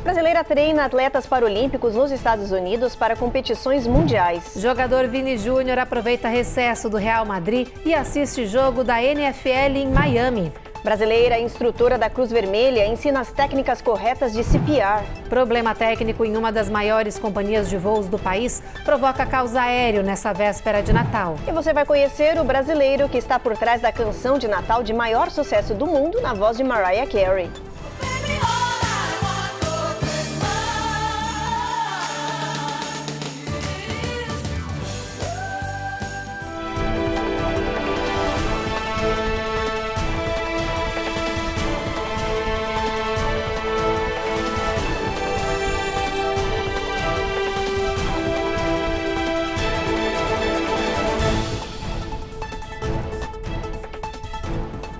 Brasileira treina atletas paralímpicos nos Estados Unidos para competições mundiais. Jogador Vini Júnior aproveita recesso do Real Madrid e assiste jogo da NFL em Miami. Brasileira instrutora da Cruz Vermelha ensina as técnicas corretas de CPR. Problema técnico em uma das maiores companhias de voos do país provoca caos aéreo nessa véspera de Natal. E você vai conhecer o brasileiro que está por trás da canção de Natal de maior sucesso do mundo na voz de Mariah Carey.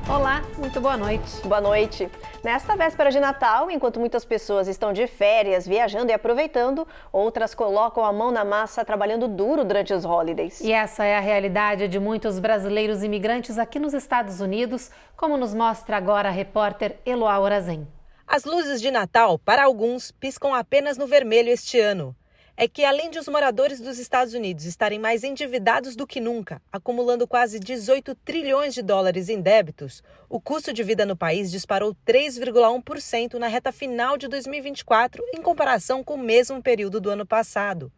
Olá, muito boa noite. Boa noite. Nesta véspera de Natal, enquanto muitas pessoas estão de férias, viajando e aproveitando, outras colocam a mão na massa trabalhando duro durante os holidays. E essa é a realidade de muitos brasileiros imigrantes aqui nos Estados Unidos, como nos mostra agora a repórter Eloá Orazen. As luzes de Natal, para alguns, piscam apenas no vermelho este ano. É que, além de os moradores dos Estados Unidos estarem mais endividados do que nunca, acumulando quase 18 trilhões de dólares em débitos, o custo de vida no país disparou 3,1% na reta final de 2024, em comparação com o mesmo período do ano passado.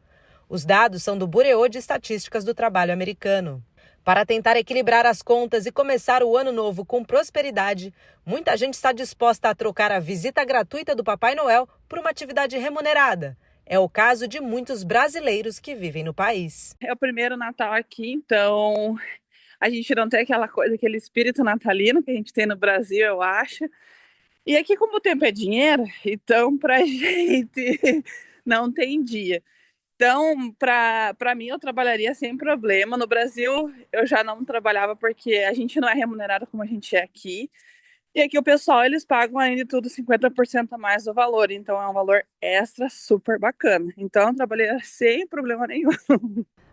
Os dados são do Bureau de Estatísticas do Trabalho americano. Para tentar equilibrar as contas e começar o ano novo com prosperidade, muita gente está disposta a trocar a visita gratuita do Papai Noel por uma atividade remunerada. É o caso de muitos brasileiros que vivem no país. É o primeiro Natal aqui, então a gente não tem aquela coisa, aquele espírito natalino que a gente tem no Brasil, eu acho. E aqui, como o tempo é dinheiro, então pra gente não tem dia. Então, para mim, eu trabalharia sem problema. No Brasil, eu já não trabalhava porque a gente não é remunerado como a gente é aqui. E aqui o pessoal, eles pagam ainda tudo 50% a mais do valor, então é um valor extra super bacana. Então eu trabalhei sem problema nenhum.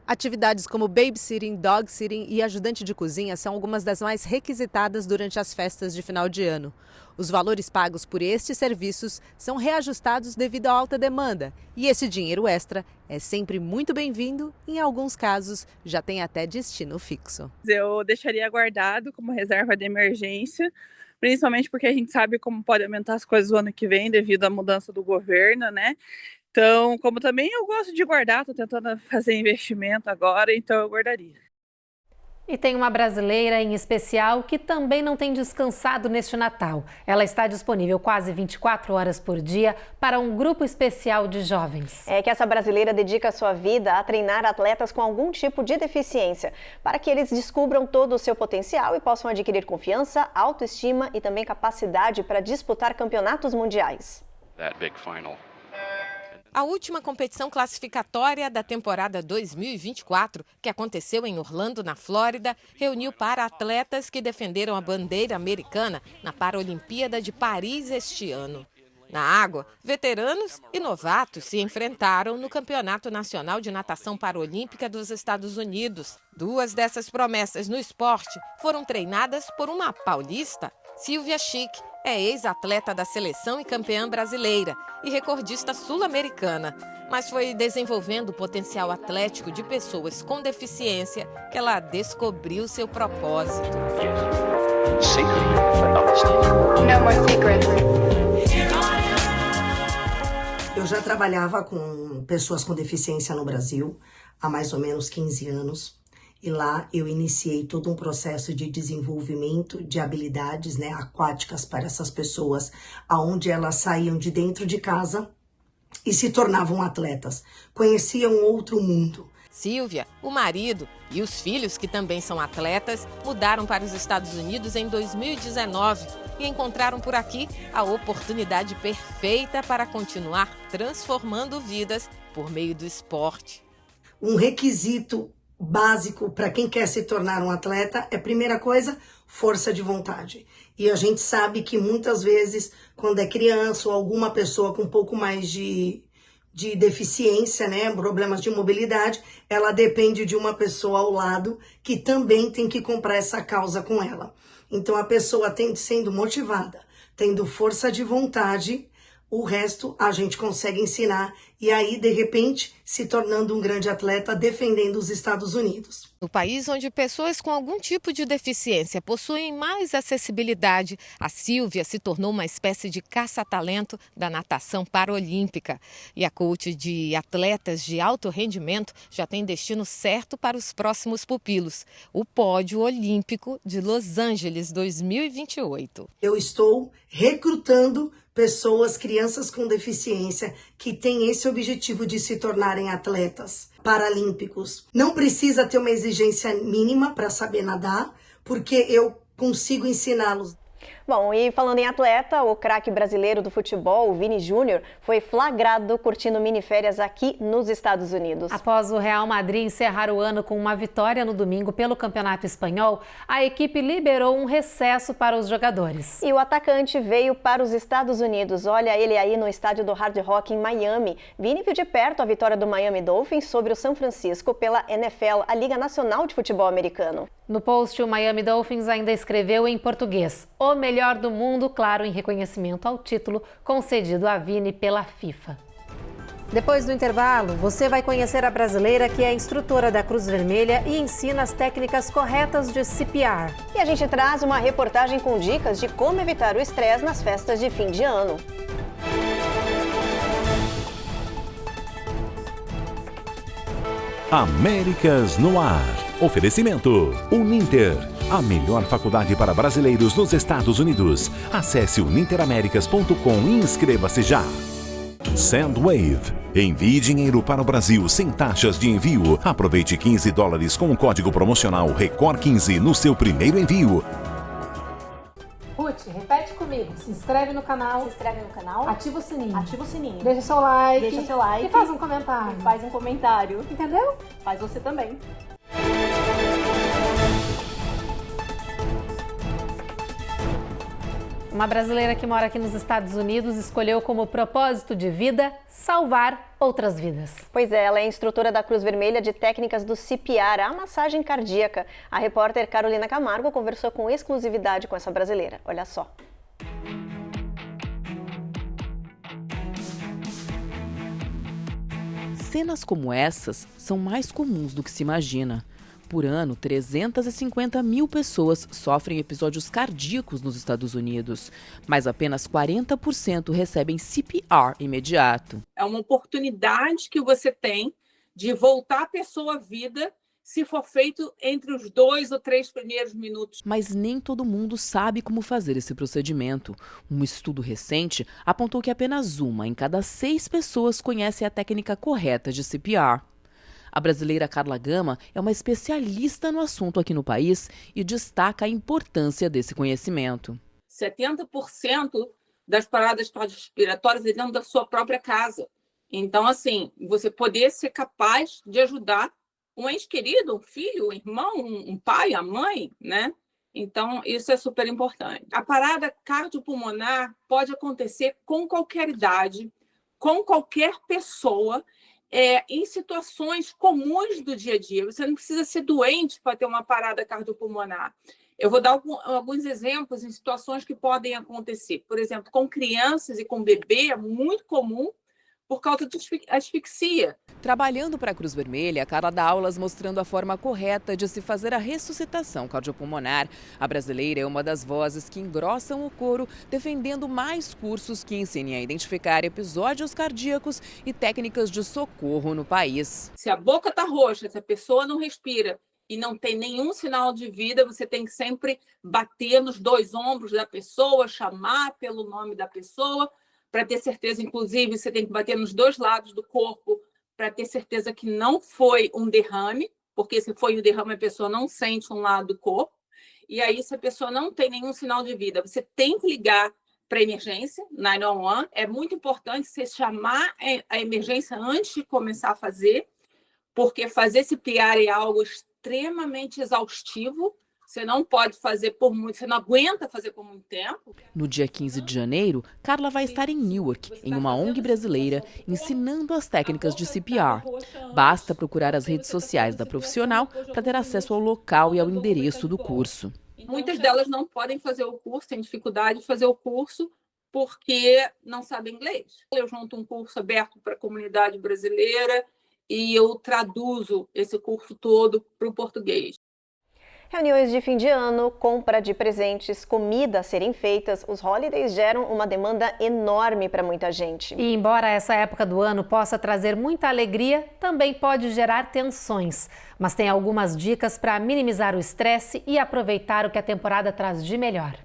Atividades como babysitting, dogsitting e ajudante de cozinha são algumas das mais requisitadas durante as festas de final de ano. Os valores pagos por estes serviços são reajustados devido à alta demanda e esse dinheiro extra é sempre muito bem-vindo e, em alguns casos, já tem até destino fixo. Eu deixaria guardado como reserva de emergência, principalmente porque a gente sabe como pode aumentar as coisas no ano que vem devido à mudança do governo, né? Então, como também eu gosto de guardar, estou tentando fazer investimento agora, então eu guardaria. E tem uma brasileira em especial que também não tem descansado neste Natal. Ela está disponível quase 24 horas por dia para um grupo especial de jovens. É que essa brasileira dedica sua vida a treinar atletas com algum tipo de deficiência, para que eles descubram todo o seu potencial e possam adquirir confiança, autoestima e também capacidade para disputar campeonatos mundiais. A última competição classificatória da temporada 2024, que aconteceu em Orlando, na Flórida, reuniu para-atletas que defenderam a bandeira americana na Paralimpíada de Paris este ano. Na água, veteranos e novatos se enfrentaram no Campeonato Nacional de Natação Paralímpica dos Estados Unidos. Duas dessas promessas no esporte foram treinadas por uma paulista. Silvia Chic é ex-atleta da seleção e campeã brasileira e recordista sul-americana, mas foi desenvolvendo o potencial atlético de pessoas com deficiência que ela descobriu seu propósito. Eu já trabalhava com pessoas com deficiência no Brasil há mais ou menos 15 anos. E lá eu iniciei todo um processo de desenvolvimento de habilidades, aquáticas para essas pessoas, aonde elas saíam de dentro de casa e se tornavam atletas, conheciam outro mundo. Silvia, o marido e os filhos, que também são atletas, mudaram para os Estados Unidos em 2019 e encontraram por aqui a oportunidade perfeita para continuar transformando vidas por meio do esporte. Um requisito básico para quem quer se tornar um atleta é, primeira coisa, força de vontade. E a gente sabe que muitas vezes, quando é criança ou alguma pessoa com um pouco mais de deficiência, problemas de mobilidade, ela depende de uma pessoa ao lado que também tem que comprar essa causa com ela. Então a pessoa sendo motivada, tendo força de vontade, o resto a gente consegue ensinar e aí, de repente, se tornando um grande atleta defendendo os Estados Unidos. No país onde pessoas com algum tipo de deficiência possuem mais acessibilidade, a Sílvia se tornou uma espécie de caça-talento da natação paralímpica. E a coach de atletas de alto rendimento já tem destino certo para os próximos pupilos: o pódio olímpico de Los Angeles 2028. Eu estou recrutando pessoas, crianças com deficiência, que têm esse objetivo de se tornarem atletas paralímpicos. Não precisa ter uma exigência mínima para saber nadar, porque eu consigo ensiná-los. Bom, e falando em atleta, o craque brasileiro do futebol, o Vini Júnior, foi flagrado curtindo miniférias aqui nos Estados Unidos. Após o Real Madrid encerrar o ano com uma vitória no domingo pelo Campeonato Espanhol, a equipe liberou um recesso para os jogadores. E o atacante veio para os Estados Unidos. Olha ele aí no estádio do Hard Rock em Miami. Vini viu de perto a vitória do Miami Dolphins sobre o São Francisco pela NFL, a Liga Nacional de Futebol Americano. No post, o Miami Dolphins ainda escreveu em português: o melhor do mundo, claro, em reconhecimento ao título concedido a Vini pela FIFA. Depois do intervalo, você vai conhecer a brasileira que é instrutora da Cruz Vermelha e ensina as técnicas corretas de CPR. E a gente traz uma reportagem com dicas de como evitar o estresse nas festas de fim de ano. Américas no Ar. Oferecimento Uninter, a melhor faculdade para brasileiros nos Estados Unidos. Acesse uninteraméricas.com e inscreva-se já. Sandwave. Envie dinheiro para o Brasil sem taxas de envio. Aproveite $15 com o código promocional RECOR15 no seu primeiro envio. Ruth, repete comigo. Se inscreve no canal. Se inscreve no canal. Ativa o sininho. Ativa o sininho. Deixa seu like. Deixa seu like. E faz um comentário. Faz um comentário. Entendeu? Faz você também. Uma brasileira que mora aqui nos Estados Unidos escolheu como propósito de vida salvar outras vidas. Pois é, ela é instrutora da Cruz Vermelha de técnicas do CPR, a massagem cardíaca. A repórter Carolina Camargo conversou com exclusividade com essa brasileira. Olha só. Cenas como essas são mais comuns do que se imagina. Por ano, 350 mil pessoas sofrem episódios cardíacos nos Estados Unidos, mas apenas 40% recebem CPR imediato. É uma oportunidade que você tem de voltar a pessoa à vida se for feito entre os 2 ou 3 primeiros minutos. Mas nem todo mundo sabe como fazer esse procedimento. Um estudo recente apontou que apenas 1 em cada 6 pessoas conhece a técnica correta de CPR. A brasileira Carla Gama é uma especialista no assunto aqui no país e destaca a importância desse conhecimento. 70% das paradas cardiorrespiratórias é dentro da sua própria casa. Então, assim, você poder ser capaz de ajudar um ente querido, um filho, um irmão, um pai, a mãe, né? Então, isso é super importante. A parada cardiopulmonar pode acontecer com qualquer idade, com qualquer pessoa, em situações comuns do dia a dia. Você não precisa ser doente para ter uma parada cardiopulmonar. Eu vou dar alguns exemplos em situações que podem acontecer. Por exemplo, com crianças e com bebê, é muito comum por causa de asfixia. Trabalhando para a Cruz Vermelha, Carla dá aulas mostrando a forma correta de se fazer a ressuscitação cardiopulmonar. A brasileira é uma das vozes que engrossam o coro, defendendo mais cursos que ensinem a identificar episódios cardíacos e técnicas de socorro no país. Se a boca está roxa, se a pessoa não respira e não tem nenhum sinal de vida, você tem que sempre bater nos 2 ombros da pessoa, chamar pelo nome da pessoa, para ter certeza. Inclusive, você tem que bater nos 2 lados do corpo para ter certeza que não foi um derrame, porque se foi um derrame, a pessoa não sente um lado do corpo. E aí, se a pessoa não tem nenhum sinal de vida, você tem que ligar para a emergência, 911. É muito importante você chamar a emergência antes de começar a fazer, porque fazer CPR é algo extremamente exaustivo. Você não pode fazer por muito, você não aguenta fazer por muito tempo. No dia 15 de janeiro, Carla vai estar em Newark, em uma ONG brasileira, ensinando as técnicas de CPR. Basta procurar as redes sociais da profissional para ter acesso ao local e ao endereço do curso. Muitas delas não podem fazer o curso, têm dificuldade de fazer o curso, porque não sabem inglês. Eu junto um curso aberto para a comunidade brasileira e eu traduzo esse curso todo para o português. Reuniões de fim de ano, compra de presentes, comida a serem feitas, os holidays geram uma demanda enorme para muita gente. E embora essa época do ano possa trazer muita alegria, também pode gerar tensões. Mas tem algumas dicas para minimizar o estresse e aproveitar o que a temporada traz de melhor.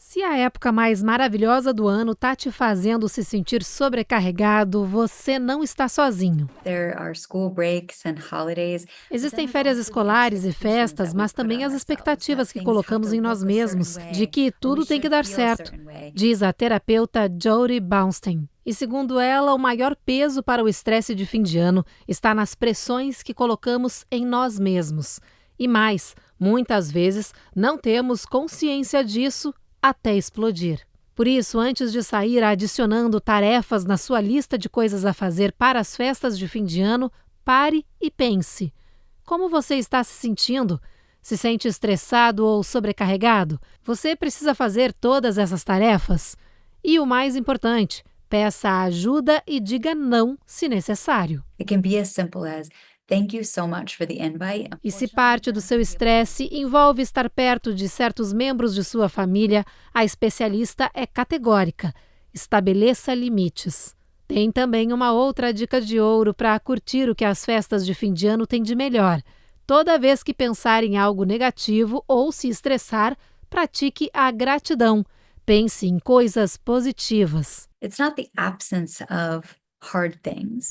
Se a época mais maravilhosa do ano está te fazendo se sentir sobrecarregado, você não está sozinho. Existem férias escolares e festas, mas também as expectativas que colocamos em nós mesmos de que tudo tem que dar certo, diz a terapeuta Jodie Baumstein. E segundo ela, o maior peso para o estresse de fim de ano está nas pressões que colocamos em nós mesmos. E mais, muitas vezes não temos consciência disso até explodir. Por isso, antes de sair adicionando tarefas na sua lista de coisas a fazer para as festas de fim de ano, pare e pense. Como você está se sentindo? Se sente estressado ou sobrecarregado? Você precisa fazer todas essas tarefas? E o mais importante, peça ajuda e diga não se necessário. E se parte do seu estresse envolve estar perto de certos membros de sua família, a especialista é categórica. Estabeleça limites. Tem também uma outra dica de ouro para curtir o que as festas de fim de ano têm de melhor. Toda vez que pensar em algo negativo ou se estressar, pratique a gratidão. Pense em coisas positivas.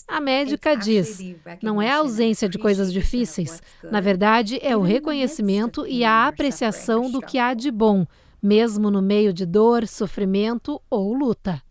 A médica diz, não é a ausência de coisas difíceis. Na verdade, é o reconhecimento e a apreciação do que há de bom, mesmo no meio de dor, sofrimento ou luta.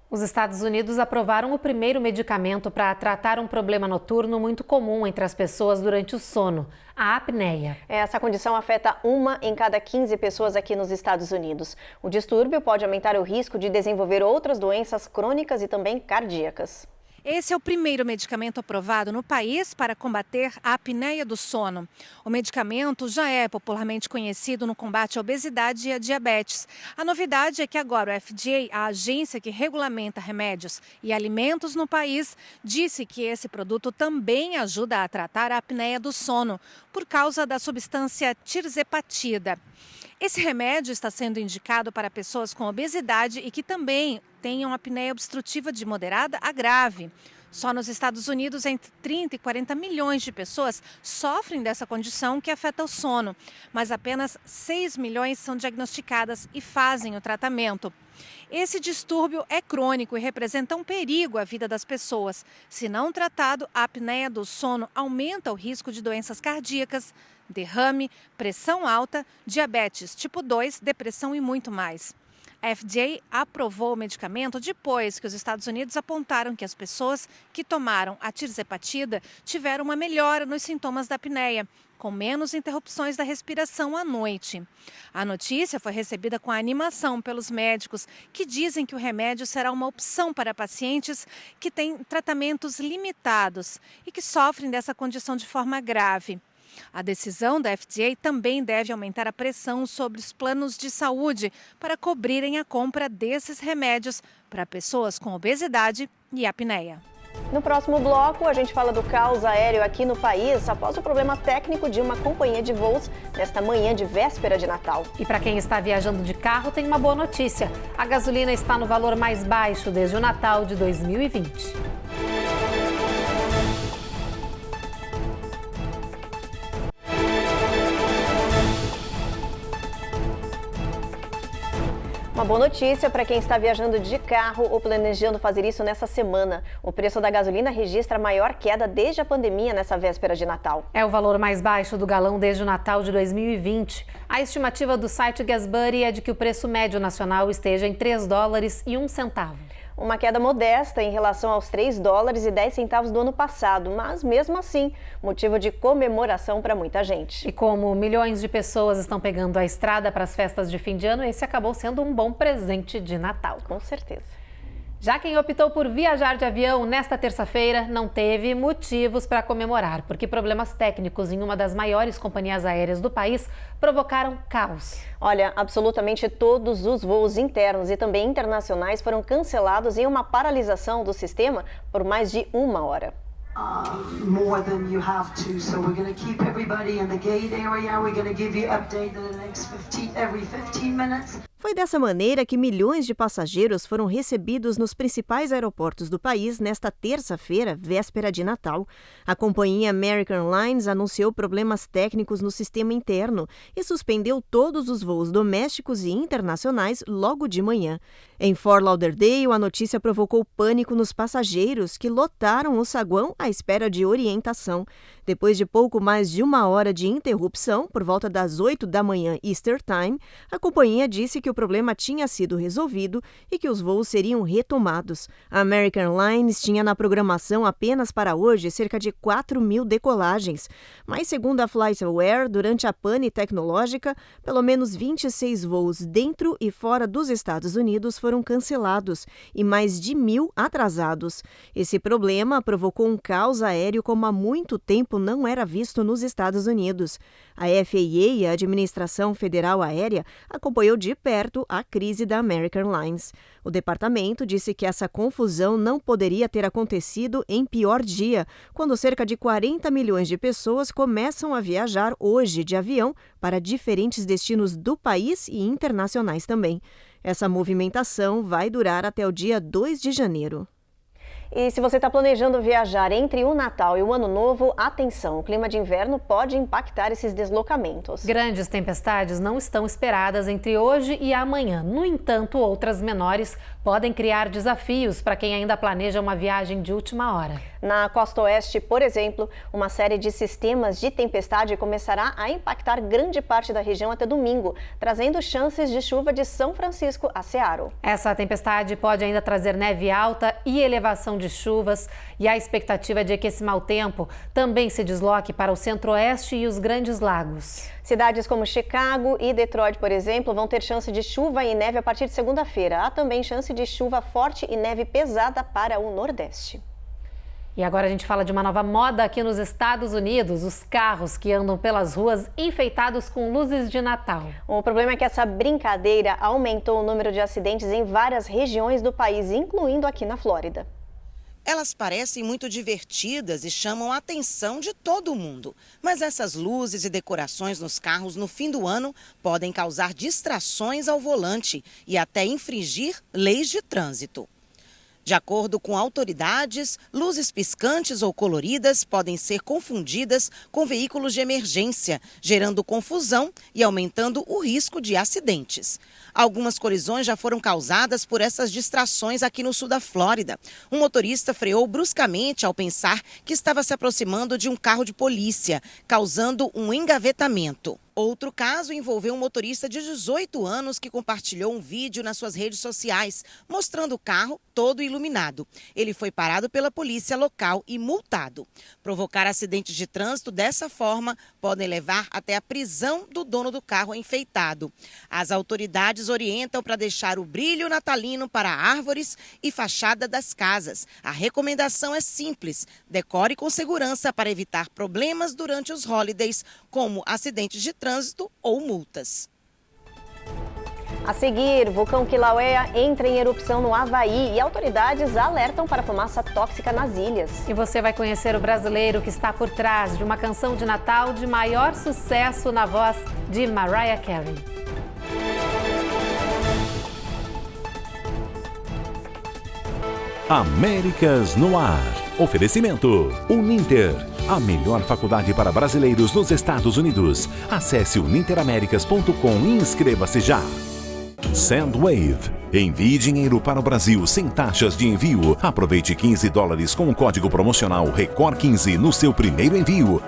Os Estados Unidos aprovaram o primeiro medicamento para tratar um problema noturno muito comum entre as pessoas durante o sono, a apneia. Essa condição afeta 1 em cada 15 pessoas aqui nos Estados Unidos. O distúrbio pode aumentar o risco de desenvolver outras doenças crônicas e também cardíacas. Esse é o primeiro medicamento aprovado no país para combater a apneia do sono. O medicamento já é popularmente conhecido no combate à obesidade e à diabetes. A novidade é que agora o FDA, a agência que regulamenta remédios e alimentos no país, disse que esse produto também ajuda a tratar a apneia do sono, por causa da substância tirzepatida. Esse remédio está sendo indicado para pessoas com obesidade e que também tenham apneia obstrutiva de moderada a grave. Só nos Estados Unidos, entre 30 e 40 milhões de pessoas sofrem dessa condição que afeta o sono, mas apenas 6 milhões são diagnosticadas e fazem o tratamento. Esse distúrbio é crônico e representa um perigo à vida das pessoas. Se não tratado, a apneia do sono aumenta o risco de doenças cardíacas, derrame, pressão alta, diabetes tipo 2, depressão e muito mais. A FDA aprovou o medicamento depois que os Estados Unidos apontaram que as pessoas que tomaram a tirzepatida tiveram uma melhora nos sintomas da apneia, com menos interrupções da respiração à noite. A notícia foi recebida com animação pelos médicos, que dizem que o remédio será uma opção para pacientes que têm tratamentos limitados e que sofrem dessa condição de forma grave. A decisão da FDA também deve aumentar a pressão sobre os planos de saúde para cobrirem a compra desses remédios para pessoas com obesidade e apneia. No próximo bloco, a gente fala do caos aéreo aqui no país após o problema técnico de uma companhia de voos nesta manhã de véspera de Natal. E para quem está viajando de carro, tem uma boa notícia. A gasolina está no valor mais baixo desde o Natal de 2020. Uma boa notícia para quem está viajando de carro ou planejando fazer isso nessa semana. O preço da gasolina registra a maior queda desde a pandemia nessa véspera de Natal. É o valor mais baixo do galão desde o Natal de 2020. A estimativa do site GasBuddy é de que o preço médio nacional esteja em $3,01. Uma queda modesta em relação aos $3,10 do ano passado, mas mesmo assim, motivo de comemoração para muita gente. E como milhões de pessoas estão pegando a estrada para as festas de fim de ano, esse acabou sendo um bom presente de Natal. Com certeza. Já quem optou por viajar de avião nesta terça-feira não teve motivos para comemorar, porque problemas técnicos em uma das maiores companhias aéreas do país provocaram caos. Olha, absolutamente todos os voos internos e também internacionais foram cancelados em uma paralisação do sistema por mais de 1 hora. More than you have to, so we're going to keep everybody in the gate area. We're going to give you update the next every 15 minutes. Foi dessa maneira que milhões de passageiros foram recebidos nos principais aeroportos do país nesta terça-feira, véspera de Natal. A companhia American Airlines anunciou problemas técnicos no sistema interno e suspendeu todos os voos domésticos e internacionais logo de manhã. Em Fort Lauderdale, a notícia provocou pânico nos passageiros que lotaram o saguão à espera de orientação. Depois de pouco mais de 1 hora de interrupção, por volta das 8 da manhã Easter Time, a companhia disse que o problema tinha sido resolvido e que os voos seriam retomados. A American Airlines tinha na programação apenas para hoje cerca de 4.000 decolagens, mas segundo a FlightAware, durante a pane tecnológica, pelo menos 26 voos dentro e fora dos Estados Unidos foram cancelados e mais de 1.000 atrasados. Esse problema provocou um caos aéreo como há muito tempo não era visto nos Estados Unidos. A FAA, a Administração Federal Aérea, acompanhou de perto a crise da American Airlines. O departamento disse que essa confusão não poderia ter acontecido em pior dia, quando cerca de 40 milhões de pessoas começam a viajar hoje de avião para diferentes destinos do país e internacionais também. Essa movimentação vai durar até o dia 2 de janeiro. E se você está planejando viajar entre o Natal e o Ano Novo, atenção, o clima de inverno pode impactar esses deslocamentos. Grandes tempestades não estão esperadas entre hoje e amanhã. No entanto, outras menores podem criar desafios para quem ainda planeja uma viagem de última hora. Na costa oeste, por exemplo, uma série de sistemas de tempestade começará a impactar grande parte da região até domingo, trazendo chances de chuva de São Francisco a Seattle. Essa tempestade pode ainda trazer neve alta e elevação de chuvas, e a expectativa é de que esse mau tempo também se desloque para o centro-oeste e os Grandes Lagos. Cidades como Chicago e Detroit, por exemplo, vão ter chance de chuva e neve a partir de segunda-feira. Há também chance de chuva forte e neve pesada para o Nordeste. E agora a gente fala de uma nova moda aqui nos Estados Unidos, os carros que andam pelas ruas enfeitados com luzes de Natal. O problema é que essa brincadeira aumentou o número de acidentes em várias regiões do país, incluindo aqui na Flórida. Elas parecem muito divertidas e chamam a atenção de todo mundo. Mas essas luzes e decorações nos carros no fim do ano podem causar distrações ao volante e até infringir leis de trânsito. De acordo com autoridades, luzes piscantes ou coloridas podem ser confundidas com veículos de emergência, gerando confusão e aumentando o risco de acidentes. Algumas colisões já foram causadas por essas distrações aqui no sul da Flórida. Um motorista freou bruscamente ao pensar que estava se aproximando de um carro de polícia, causando um engavetamento. Outro caso envolveu um motorista de 18 anos que compartilhou um vídeo nas suas redes sociais, mostrando o carro todo iluminado. Ele foi parado pela polícia local e multado. Provocar acidentes de trânsito dessa forma podem levar até a prisão do dono do carro enfeitado. As autoridades orientam para deixar o brilho natalino para árvores e fachada das casas. A recomendação é simples: decore com segurança para evitar problemas durante os holidays, como acidentes de trânsito ou multas. A seguir, vulcão Kilauea entra em erupção no Havaí e autoridades alertam para fumaça tóxica nas ilhas. E você vai conhecer o brasileiro que está por trás de uma canção de Natal de maior sucesso na voz de Mariah Carey. Américas no Ar. Oferecimento Uninter, a melhor faculdade para brasileiros nos Estados Unidos. Acesse uninteraméricas.com e inscreva-se já. Sendwave. Envie dinheiro para o Brasil sem taxas de envio. Aproveite $15 com o código promocional RECOR15 no seu primeiro envio.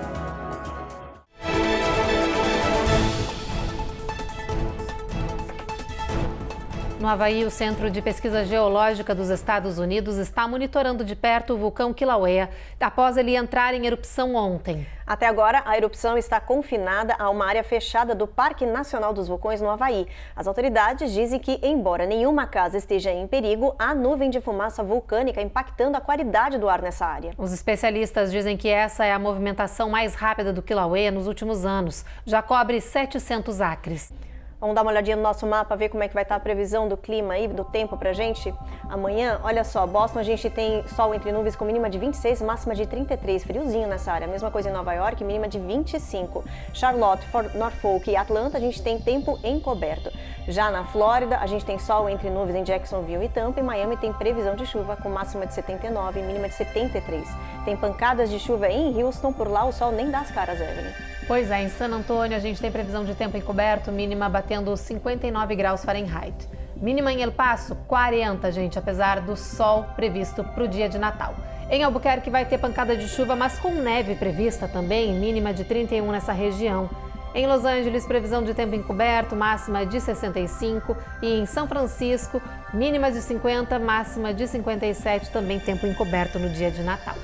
No Havaí, o Centro de Pesquisa Geológica dos Estados Unidos está monitorando de perto o vulcão Kilauea após ele entrar em erupção ontem. Até agora, a erupção está confinada a uma área fechada do Parque Nacional dos Vulcões no Havaí. As autoridades dizem que, embora nenhuma casa esteja em perigo, há nuvem de fumaça vulcânica impactando a qualidade do ar nessa área. Os especialistas dizem que essa é a movimentação mais rápida do Kilauea nos últimos anos. Já cobre 700 acres. Vamos dar uma olhadinha no nosso mapa, ver como é que vai estar a previsão do clima aí, do tempo pra gente. Amanhã, olha só, Boston a gente tem sol entre nuvens com mínima de 26, máxima de 33, friozinho nessa área. Mesma coisa em Nova York, mínima de 25. Charlotte, Norfolk e Atlanta a gente tem tempo encoberto. Já na Flórida, a gente tem sol entre nuvens em Jacksonville e Tampa, e Miami tem previsão de chuva com máxima de 79 e mínima de 73. Tem pancadas de chuva em Houston, por lá o sol nem dá as caras, Evelyn. Pois é, em San Antônio a gente tem previsão de tempo encoberto, mínima batendo 59 graus Fahrenheit. Mínima em El Paso, 40, gente, apesar do sol previsto para o dia de Natal. Em Albuquerque vai ter pancada de chuva, mas com neve prevista também, mínima de 31 nessa região. Em Los Angeles, previsão de tempo encoberto, máxima de 65. E em São Francisco, mínima de 50, máxima de 57, também tempo encoberto no dia de Natal.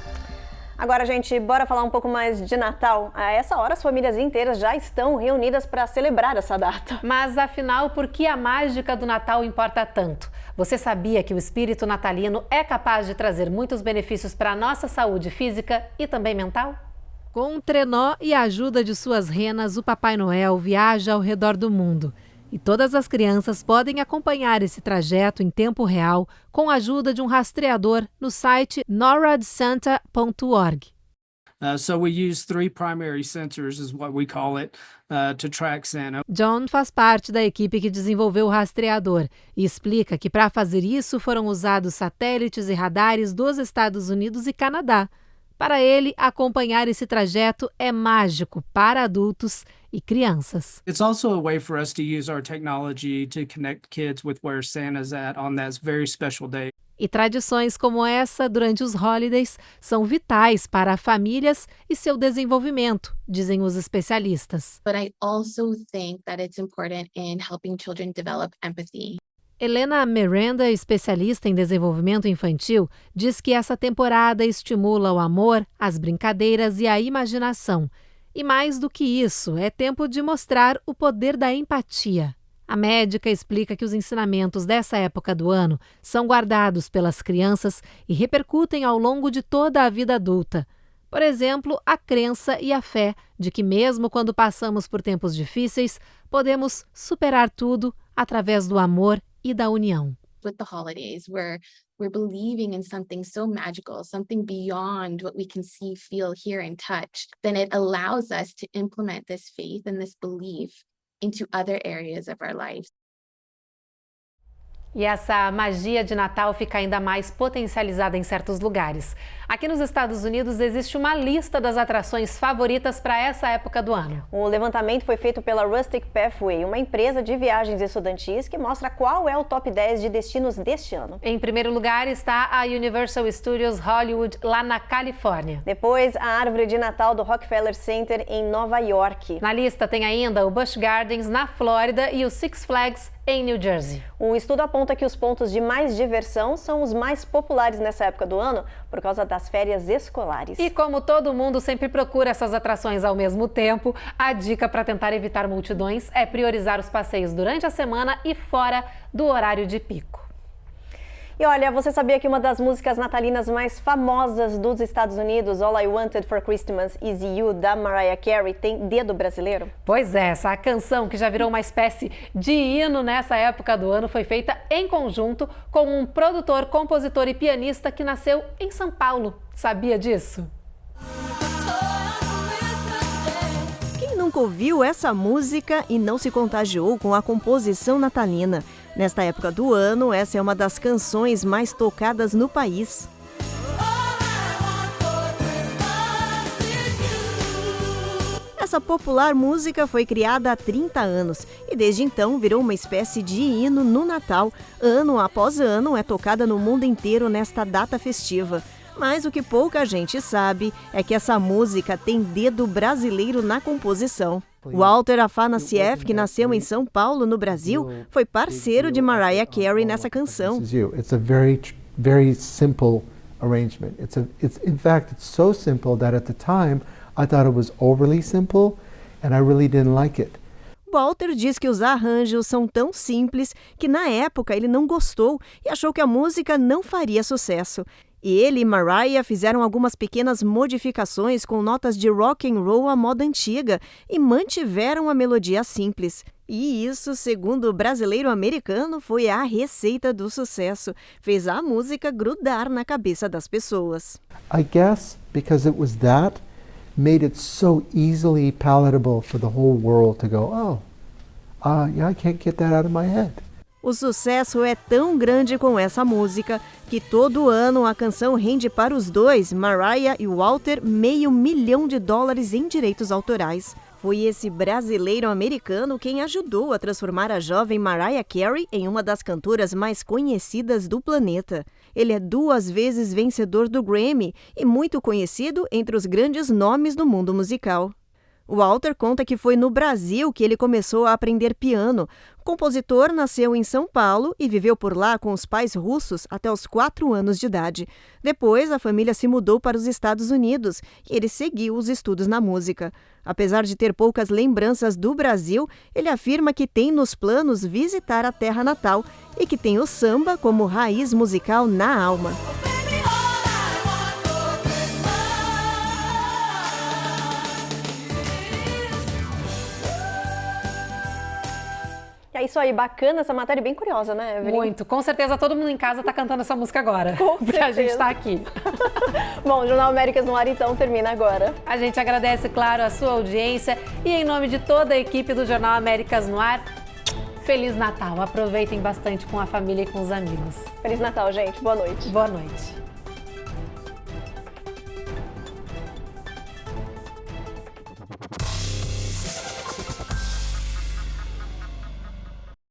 Agora, gente, bora falar um pouco mais de Natal. A essa hora, as famílias inteiras já estão reunidas para celebrar essa data. Mas, afinal, por que a mágica do Natal importa tanto? Você sabia que o espírito natalino é capaz de trazer muitos benefícios para a nossa saúde física e também mental? Com um trenó e a ajuda de suas renas, o Papai Noel viaja ao redor do mundo. E todas as crianças podem acompanhar esse trajeto em tempo real com a ajuda de um rastreador no site noradsanta.org. So we use 3 primary sensors, is what we call it, to track Santa. John faz parte da equipe que desenvolveu o rastreador e explica que para fazer isso foram usados satélites e radares dos Estados Unidos e Canadá. Para ele, acompanhar esse trajeto é mágico para adultos e crianças. It's also a way for us to use our technology to connect kids with where Santa's at on that very special day. E tradições como essa durante os holidays são vitais para famílias e seu desenvolvimento, dizem os especialistas. But I also think that it's important in helping children develop empathy. Helena Miranda, especialista em desenvolvimento infantil, diz que essa temporada estimula o amor, as brincadeiras e a imaginação. E mais do que isso, é tempo de mostrar o poder da empatia. A médica explica que os ensinamentos dessa época do ano são guardados pelas crianças e repercutem ao longo de toda a vida adulta. Por exemplo, a crença e a fé de que mesmo quando passamos por tempos difíceis, podemos superar tudo através do amor e da união. With the holidays, we're believing in something so magical, something beyond what we can see, feel, hear, and touch. Then it allows us to implement this faith and this belief into other areas of our lives. E essa magia de Natal fica ainda mais potencializada em certos lugares. Aqui nos Estados Unidos existe uma lista das atrações favoritas para essa época do ano. O levantamento foi feito pela Rustic Pathway, uma empresa de viagens estudantis que mostra qual é o top 10 de destinos deste ano. Em primeiro lugar está a Universal Studios Hollywood, lá na Califórnia. Depois, a árvore de Natal do Rockefeller Center, em Nova York. Na lista tem ainda o Busch Gardens, na Flórida, e o Six Flags, em New Jersey. O estudo aponta que os pontos de mais diversão são os mais populares nessa época do ano por causa das férias escolares. E como todo mundo sempre procura essas atrações ao mesmo tempo, a dica para tentar evitar multidões é priorizar os passeios durante a semana e fora do horário de pico. E olha, você sabia que uma das músicas natalinas mais famosas dos Estados Unidos, All I Wanted for Christmas Is You, da Mariah Carey, tem dedo brasileiro? Pois é, essa canção, que já virou uma espécie de hino nessa época do ano, foi feita em conjunto com um produtor, compositor e pianista que nasceu em São Paulo. Sabia disso? Quem nunca ouviu essa música e não se contagiou com a composição natalina? Nesta época do ano, essa é uma das canções mais tocadas no país. Essa popular música foi criada há 30 anos e desde então virou uma espécie de hino no Natal. Ano após ano é tocada no mundo inteiro nesta data festiva. Mas o que pouca gente sabe é que essa música tem dedo brasileiro na composição. Walter Afanasieff, que nasceu em São Paulo, no Brasil, foi parceiro de Mariah Carey nessa canção. It's a very simple arrangement. In fact, it's so simple that at the time I thought it was overly simple and I really didn't like it. Walter diz que os arranjos são tão simples que na época ele não gostou e achou que a música não faria sucesso. E ele e Mariah fizeram algumas pequenas modificações com notas de rock and roll à moda antiga e mantiveram a melodia simples. E isso, segundo o brasileiro-americano, foi a receita do sucesso. Fez a música grudar na cabeça das pessoas. I guess because it was that made it so easily palatable for the whole world to go, yeah, I can't get that out of my head. O sucesso é tão grande com essa música que todo ano a canção rende para os dois, Mariah e Walter, $500 milhão em direitos autorais. Foi esse brasileiro-americano quem ajudou a transformar a jovem Mariah Carey em uma das cantoras mais conhecidas do planeta. Ele é 2 vezes vencedor do Grammy e muito conhecido entre os grandes nomes do mundo musical. Walter conta que foi no Brasil que ele começou a aprender piano. O compositor nasceu em São Paulo e viveu por lá com os pais russos até os 4 anos de idade. Depois, a família se mudou para os Estados Unidos e ele seguiu os estudos na música. Apesar de ter poucas lembranças do Brasil, ele afirma que tem nos planos visitar a terra natal e que tem o samba como raiz musical na alma. É isso aí, bacana essa matéria, bem curiosa, né, Evelyn? Muito, com certeza todo mundo em casa tá cantando essa música agora. Com porque certeza. A gente tá aqui. Bom, o Jornal Américas no Ar então termina agora. A gente agradece, claro, a sua audiência e em nome de toda a equipe do Jornal Américas no Ar, Feliz Natal. Aproveitem bastante com a família e com os amigos. Feliz Natal, gente. Boa noite. Boa noite.